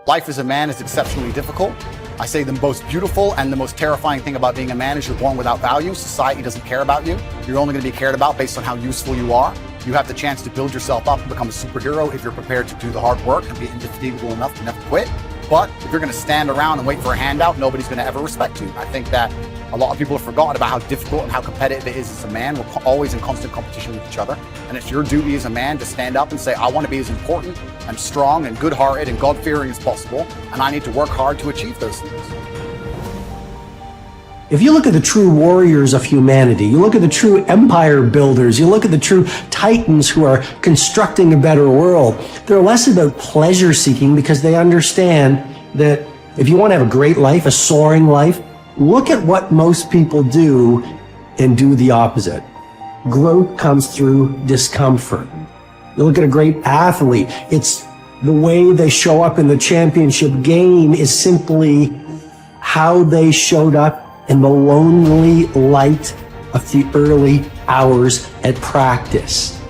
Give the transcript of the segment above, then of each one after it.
Life as a man is exceptionally difficult. I say the most beautiful and the most terrifying thing about being a man is you're born without value. Society doesn't care about you. You're only going to be cared about based on how useful you are. You have the chance to build yourself up and become a superhero if you're prepared to do the hard work and be indefatigable enough to never quit. But if you're going to stand around and wait for a handout, nobody's going to ever respect you. I think that a lot of people have forgotten about how difficult and how competitive it is as a man. We're always in constant competition with each other. And it's your duty as a man to stand up and say, I want to be as important and strong and good-hearted and God-fearing as possible. And I need to work hard to achieve those things. If you look at the true warriors of humanity, you look at the true empire builders, you look at the true titans who are constructing a better world, they're less about pleasure seeking because they understand that if you want to have a great life, a soaring life, look at what most people do and do the opposite. Growth comes through discomfort. You look at a great athlete, it's the way they show up in the championship game is simply how they showed up in the lonely light of the early hours at practice.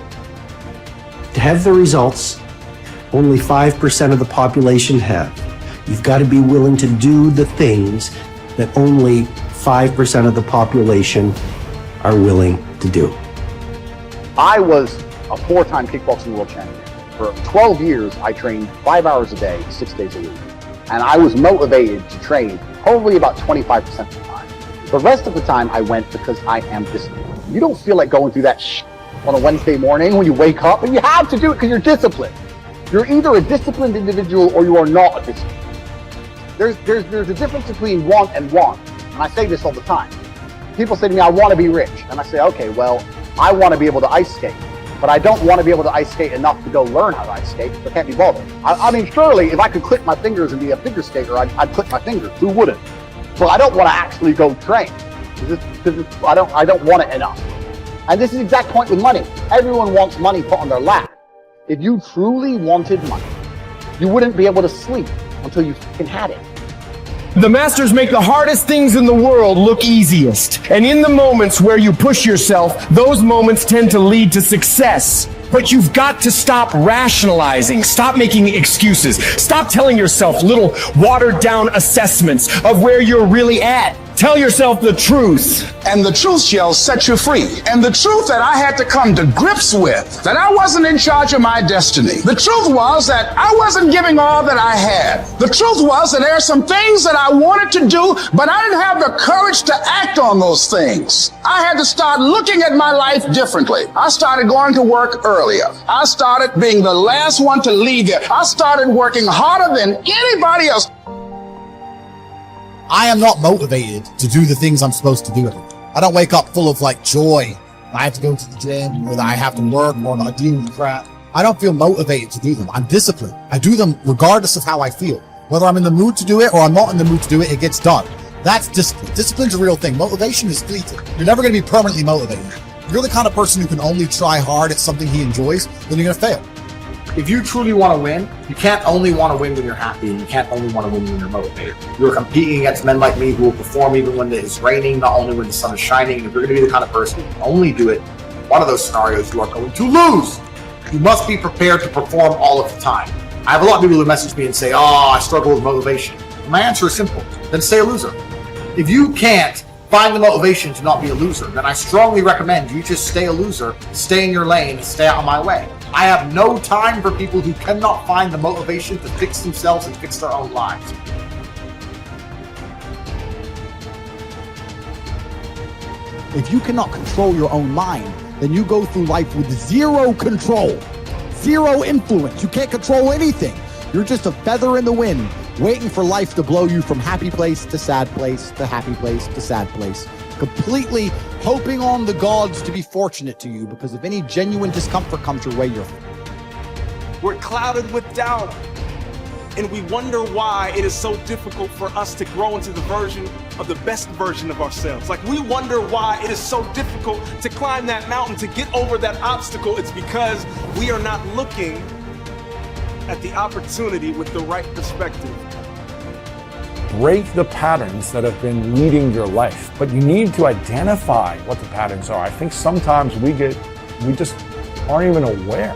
To have the results only 5% of the population have, you've got to be willing to do the things that only 5% of the population are willing to do. I was a 4-time kickboxing world champion. For 12 years, I trained 5 hours a day, 6 days a week. And I was motivated to train probably about 25% of the time. The rest of the time I went because I am disciplined. You don't feel like going through that on a Wednesday morning when you wake up, and you have to do it because you're disciplined. You're either a disciplined individual or you are not a disciplined. There's a difference between want and want. And I say this all the time. People say to me, I want to be rich. And I say, okay, well, I want to be able to ice skate. But I don't want to be able to ice skate enough to go learn how to ice skate. I can't be bothered. I mean, surely if I could click my fingers and be a figure skater, I'd click my fingers. Who wouldn't? But I don't want to actually go train. I don't want it enough. And this is the exact point with money. Everyone wants money put on their lap. If you truly wanted money, you wouldn't be able to sleep until you fucking had it. The masters make the hardest things in the world look easiest. And in the moments where you push yourself, those moments tend to lead to success. But you've got to stop rationalizing, stop making excuses, stop telling yourself little watered down assessments of where you're really at. Tell yourself the truth. And the truth shall set you free. And the truth that I had to come to grips with, that I wasn't in charge of my destiny. The truth was that I wasn't giving all that I had. The truth was that there are some things that I wanted to do, but I didn't have the courage to act on those things. I had to start looking at my life differently. I started going to work earlier. I started being the last one to leave there. I started working harder than anybody else. I am not motivated to do the things I'm supposed to do. I don't wake up full of joy. I have to go to the gym, or that I have to work, or I deal with crap. I don't feel motivated to do them. I'm disciplined. I do them regardless of how I feel. Whether I'm in the mood to do it or I'm not in the mood to do it, it gets done. That's discipline. Discipline's a real thing. Motivation is fleeting. You're never going to be permanently motivated. If you're the kind of person who can only try hard at something he enjoys, then you're going to fail. If you truly want to win, you can't only want to win when you're happy, and you can't only want to win when you're motivated. You're competing against men like me who will perform even when it's raining, not only when the sun is shining. And if you're going to be the kind of person who can only do it in one of those scenarios, you are going to lose. You must be prepared to perform all of the time. I have a lot of people who message me and say, I struggle with motivation. My answer is simple. Then stay a loser. If you can't find the motivation to not be a loser, then I strongly recommend you just stay a loser, stay in your lane, and stay out of my way. I have no time for people who cannot find the motivation to fix themselves and fix their own lives. If you cannot control your own mind, then you go through life with zero control, zero influence. You can't control anything. You're just a feather in the wind, waiting for life to blow you from happy place to sad place to happy place to sad place, completely hoping on the gods to be fortunate to you, because if any genuine discomfort comes your way, we're clouded with doubt, and we wonder why it is so difficult for us to grow into the best version of ourselves. We wonder why it is so difficult to climb that mountain, to get over that obstacle. It's because we are not looking at the opportunity with the right perspective. Break the patterns that have been leading your life, but you need to identify what the patterns are. I think sometimes we just aren't even aware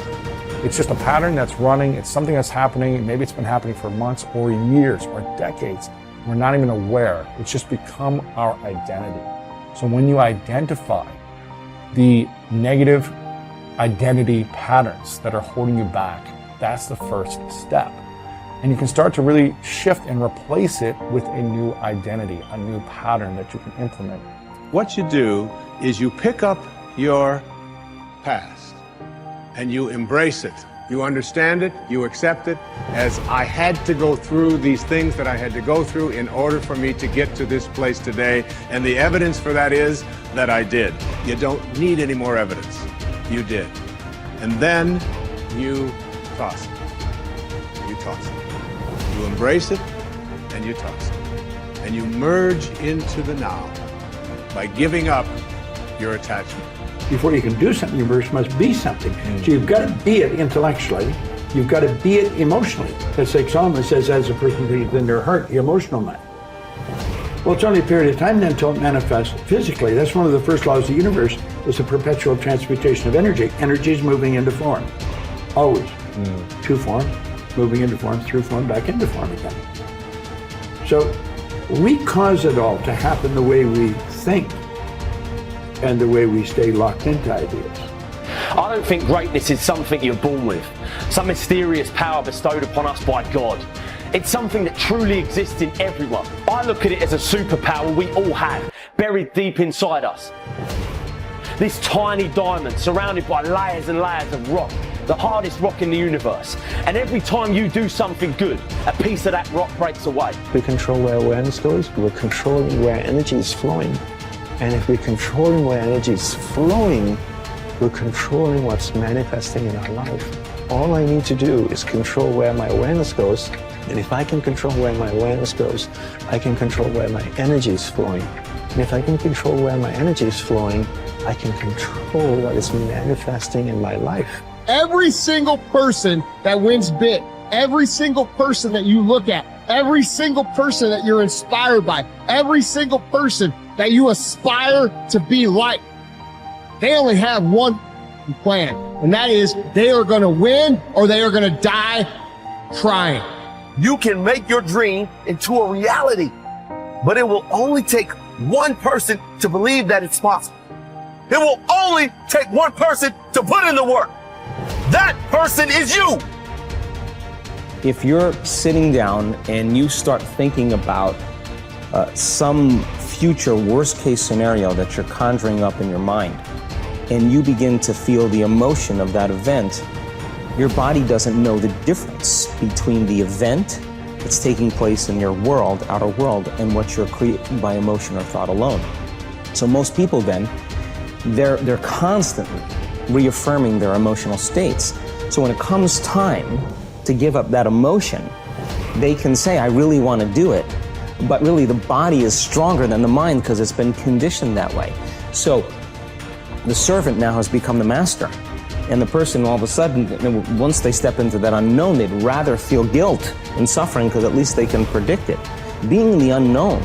It's just a pattern that's running. It's something that's happening. Maybe it's been happening for months or years or decades. We're not even aware. It's just become our identity. So when you identify the negative identity patterns that are holding you back, that's the first step. And you can start to really shift and replace it with a new identity, a new pattern that you can implement. What you do is you pick up your past and you embrace it. You understand it, you accept it, as I had to go through these things that I had to go through in order for me to get to this place today. And the evidence for that is that I did. You don't need any more evidence. You did. And then you toss it. You toss it. You embrace it and you toss it. And you merge into the now by giving up your attachment. Before you can do something, you first must be something. So you've got to be it intellectually. You've got to be it emotionally. That's like Solomon says, as a person thinks in their heart, the emotional man. Well, it's only a period of time then until it manifests physically. That's one of the first laws of the universe, is the perpetual transmutation of energy. Energy is moving into form, always. To form, moving into form, through form, back into form again. So we cause it all to happen the way we think and the way we stay locked into ideas. I don't think greatness is something you're born with, some mysterious power bestowed upon us by God. It's something that truly exists in everyone. I look at it as a superpower we all have, buried deep inside us. This tiny diamond surrounded by layers and layers of rock, the hardest rock in the universe. And every time you do something good, a piece of that rock breaks away. We control where awareness goes, we're controlling where energy is flowing. And if we're controlling where energy is flowing, we're controlling what's manifesting in our life. All I need to do is control where my awareness goes. And if I can control where my awareness goes, I can control where my energy is flowing. And if I can control where my energy is flowing, I can control what is manifesting in my life. Every single person that wins big, every single person that you look at, every single person that you're inspired by, every single person that you aspire to be like, they only have one plan, and that is they are going to win or they are going to die trying. You can make your dream into a reality, but it will only take one person to believe that it's possible. It will only take one person to put in the work. That person is you. If you're sitting down and you start thinking about some future worst case scenario that you're conjuring up in your mind, and you begin to feel the emotion of that event, your body doesn't know the difference between the event that's taking place in your world, outer world, and what you're creating by emotion or thought alone. So most people then, they're constantly reaffirming their emotional states. So when it comes time to give up that emotion, they can say, I really want to do it. But really the body is stronger than the mind because it's been conditioned that way. So the servant now has become the master. And the person all of a sudden, once they step into that unknown, they'd rather feel guilt and suffering because at least they can predict it. Being in the unknown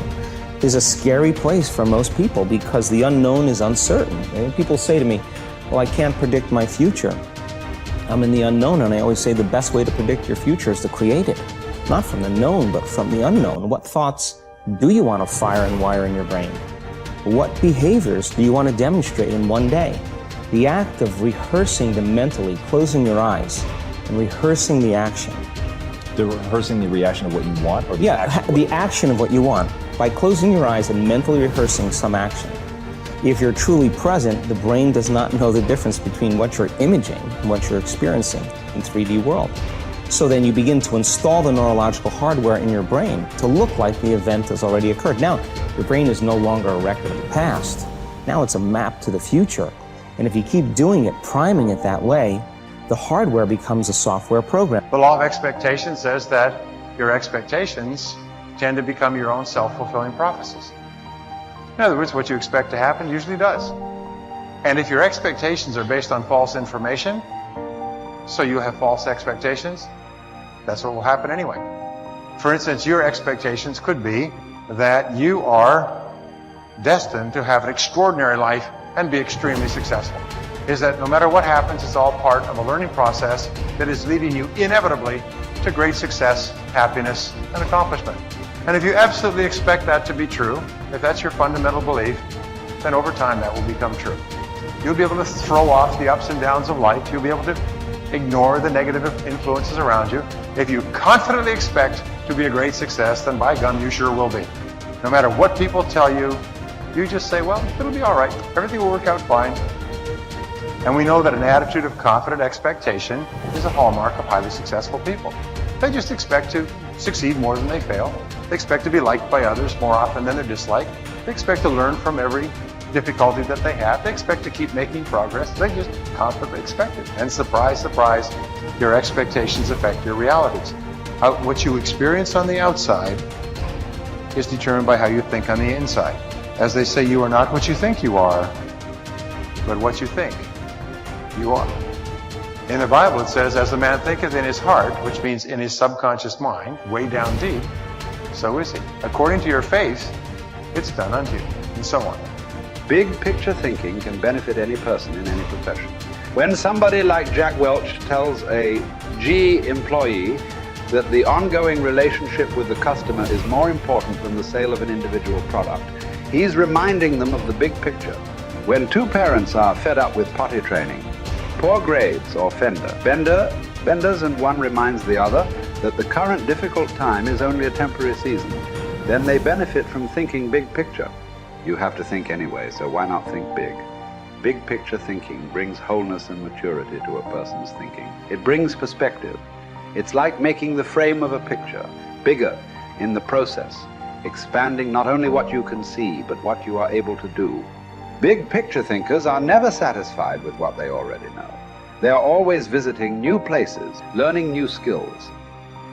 is a scary place for most people because the unknown is uncertain. And people say to me, well, I can't predict my future. I'm in the unknown, and I always say the best way to predict your future is to create it. Not from the known, but from the unknown. What thoughts do you want to fire and wire in your brain? What behaviors do you want to demonstrate in one day? The act of rehearsing them mentally, closing your eyes, and rehearsing the action. Rehearsing the reaction of what you want? Or the action? The action of what you want. By closing your eyes and mentally rehearsing some action. If you're truly present, the brain does not know the difference between what you're imaging and what you're experiencing in 3D world. So then you begin to install the neurological hardware in your brain to look like the event has already occurred. Now, your brain is no longer a record of the past. Now it's a map to the future. And if you keep doing it, priming it that way, the hardware becomes a software program. The law of expectation says that your expectations tend to become your own self-fulfilling prophecies. In other words, what you expect to happen usually does. And if your expectations are based on false information, so you have false expectations, that's what will happen anyway. For instance, your expectations could be that you are destined to have an extraordinary life and be extremely successful. is that no matter what happens, it's all part of a learning process that is leading you inevitably to great success, happiness, and accomplishment. And if you absolutely expect that to be true, if that's your fundamental belief, then over time that will become true. You'll be able to throw off the ups and downs of life. You'll be able to ignore the negative influences around you. If you confidently expect to be a great success, then by gum, you sure will be. No matter what people tell you, you just say, well, it'll be all right. Everything will work out fine. And we know that an attitude of confident expectation is a hallmark of highly successful people. They just expect to succeed more than they fail. They expect to be liked by others more often than they're disliked. They expect to learn from every difficulty that they have. They expect to keep making progress. They just confidently expect it. And surprise, surprise, your expectations affect your realities. What you experience on the outside is determined by how you think on the inside. As they say, you are not what you think you are, but what you think you are. In the Bible it says, as a man thinketh in his heart, which means in his subconscious mind, way down deep, so is he. According to your faith, it's done unto you, and so on. Big picture thinking can benefit any person in any profession. When somebody like Jack Welch tells a G employee that the ongoing relationship with the customer is more important than the sale of an individual product, he's reminding them of the big picture. When two parents are fed up with potty training, poor grades or benders, and one reminds the other that the current difficult time is only a temporary season, then they benefit from thinking big picture. You have to think anyway, so why not think big? Big picture thinking brings wholeness and maturity to a person's thinking. It brings perspective. It's like making the frame of a picture bigger in the process, expanding not only what you can see, but what you are able to do. Big picture thinkers are never satisfied with what they already know. They are always visiting new places, learning new skills.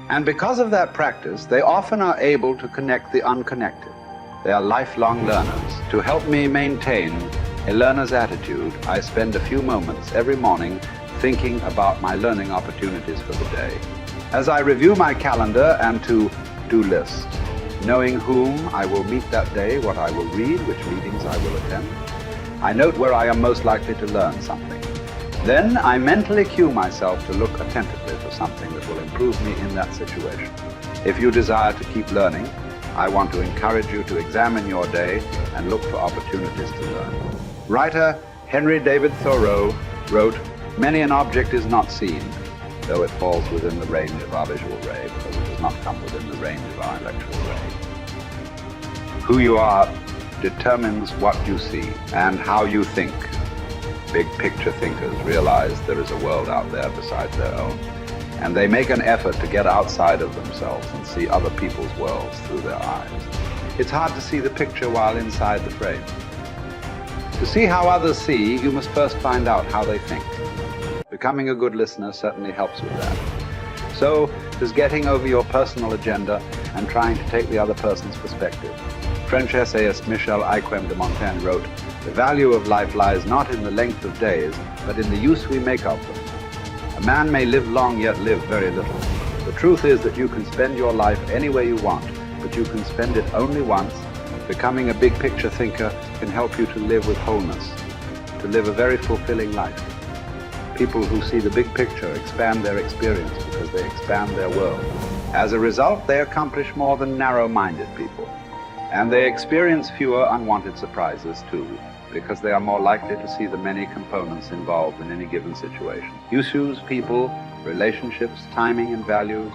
And because of that practice, they often are able to connect the unconnected. They are lifelong learners. To help me maintain a learner's attitude, I spend a few moments every morning thinking about my learning opportunities for the day. As I review my calendar and to-do list, knowing whom I will meet that day, what I will read, which meetings I will attend, I note where I am most likely to learn something. Then I mentally cue myself to look attentively for something that will improve me in that situation. If you desire to keep learning, I want to encourage you to examine your day and look for opportunities to learn. Writer Henry David Thoreau wrote, "Many an object is not seen, though it falls within the range of our visual ray, because it does not come within the range of our intellectual ray." Who you are determines what you see and how you think. Big picture thinkers realize there is a world out there besides their own, and they make an effort to get outside of themselves and see other people's worlds through their eyes. It's hard to see the picture while inside the frame. To see how others see, you must first find out how they think. Becoming a good listener certainly helps with that. So does getting over your personal agenda and trying to take the other person's perspective. French essayist Michel Ayquem de Montaigne wrote, "The value of life lies not in the length of days, but in the use we make of them. A man may live long yet live very little. The truth is that you can spend your life any way you want, but you can spend it only once. Becoming a big picture thinker can help you to live with wholeness, to live a very fulfilling life. People who see the big picture expand their experience because they expand their world. As a result, they accomplish more than narrow-minded people. And they experience fewer unwanted surprises too, because they are more likely to see the many components involved in any given situation. Issues, people, relationships, timing, and values.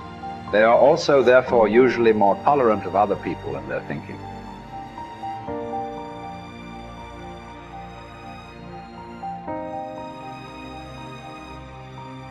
They are also, therefore, usually more tolerant of other people and their thinking.